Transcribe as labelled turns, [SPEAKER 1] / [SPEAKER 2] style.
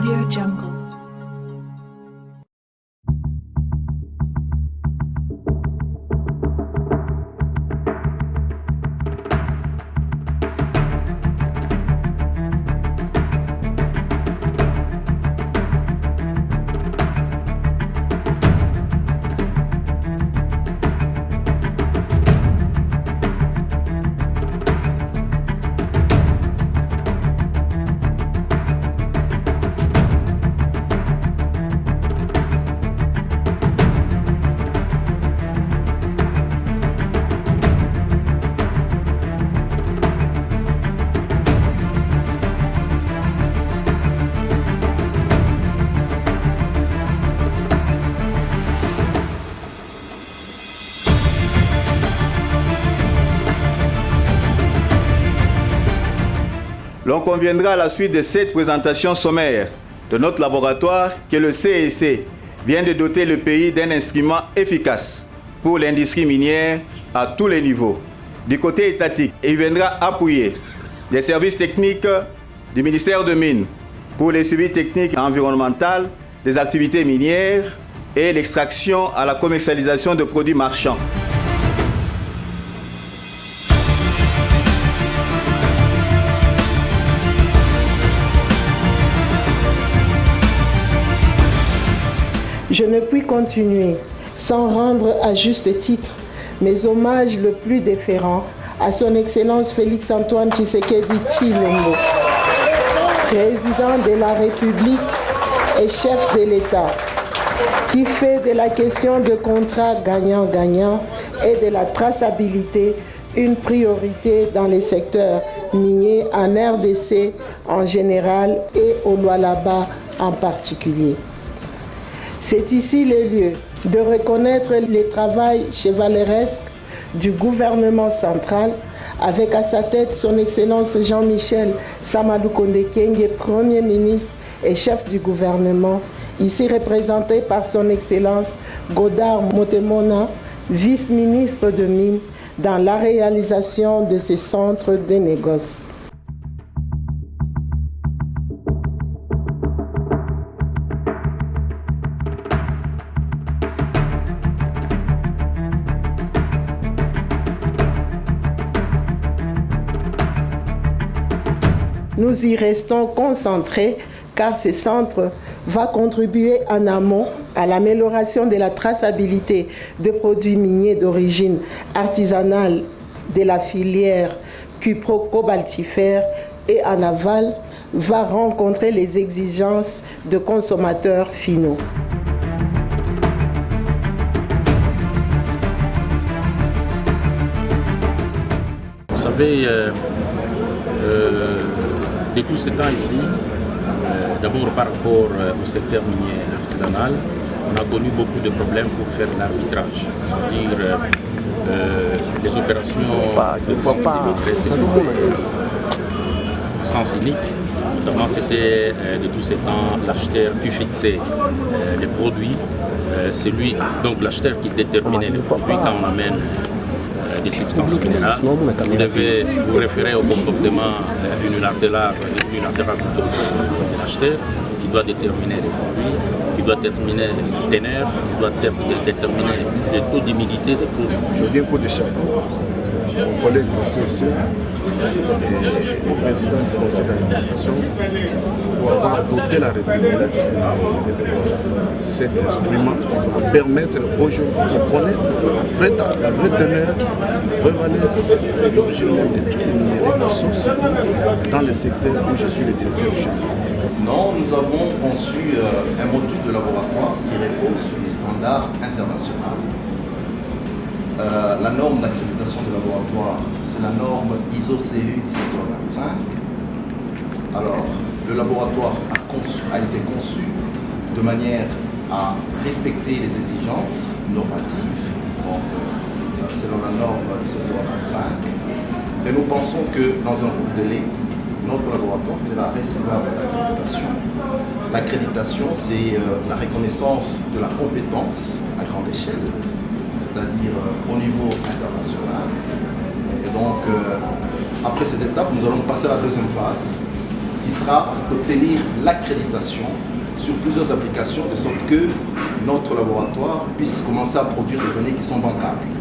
[SPEAKER 1] Jungle.
[SPEAKER 2] L'on conviendra à la suite de cette présentation sommaire de notre laboratoire que le CEC vient de doter le pays d'un instrument efficace pour l'industrie minière à tous les niveaux. Du côté étatique, il viendra appuyer les services techniques du ministère de Mines pour les suivis techniques environnementaux des activités minières et l'extraction à la commercialisation de produits marchands.
[SPEAKER 3] Je ne puis continuer sans rendre à juste titre mes hommages le plus déférents à son Excellence Félix-Antoine Tshisekedi Tshilombo, président de la République et chef de l'État, qui fait de la question de contrats gagnant-gagnant et de la traçabilité une priorité dans les secteurs miniers en RDC en général et au Lualaba en particulier. C'est ici le lieu de reconnaître le travail chevaleresque du gouvernement central avec à sa tête son Excellence Jean-Michel Samadou Konde Kyenge, Premier ministre et chef du gouvernement, ici représenté par son Excellence Godard Motemona, vice-ministre de Mines, dans la réalisation de ces centres de négoce. Nous y restons concentrés car ce centre va contribuer en amont à l'amélioration de la traçabilité de produits miniers d'origine artisanale de la filière cupro-cobaltifère et en aval va rencontrer les exigences de consommateurs finaux.
[SPEAKER 4] Vous savez, de tout ce temps ici, d'abord par rapport au secteur minier artisanal, on a connu beaucoup de problèmes pour faire l'arbitrage, c'est-à-dire les opérations de vente de maîtrise se faisaient sans unique. Notamment, c'était de tous ces temps l'acheteur qui fixait les produits, c'est lui, donc l'acheteur qui déterminait les produits quand on amène des substances minérales. Vous devez vous référer au comportement unilatéral de l'acheteur qui doit déterminer les produits, qui doit déterminer le teneur, qui doit déterminer le taux d'humidité des produits.
[SPEAKER 5] Je dis un coup de chapeau au collègue du CEC et au président du conseil d'administration pour avoir doté la République cet instrument qui va permettre aujourd'hui de connaître la vraie teneur, la vraie valeur et l'origine de tous les minéraux qui sont surtout dans le secteur où je suis le directeur général.
[SPEAKER 6] Non, nous avons conçu un module de laboratoire qui repose sur les standards internationaux. La norme d'accréditation de laboratoire, c'est la norme ISO CE 17025. Alors, le laboratoire a été conçu de manière à respecter les exigences normatives, donc, selon la norme 17025. Et nous pensons que dans un court délai, notre laboratoire sera recevable à l'accréditation. L'accréditation, c'est la reconnaissance de la compétence à grande échelle, c'est-à-dire au niveau international. Et donc, après cette étape, nous allons passer à la deuxième phase, qui sera d'obtenir l'accréditation sur plusieurs applications, de sorte que notre laboratoire puisse commencer à produire des données qui sont bancables.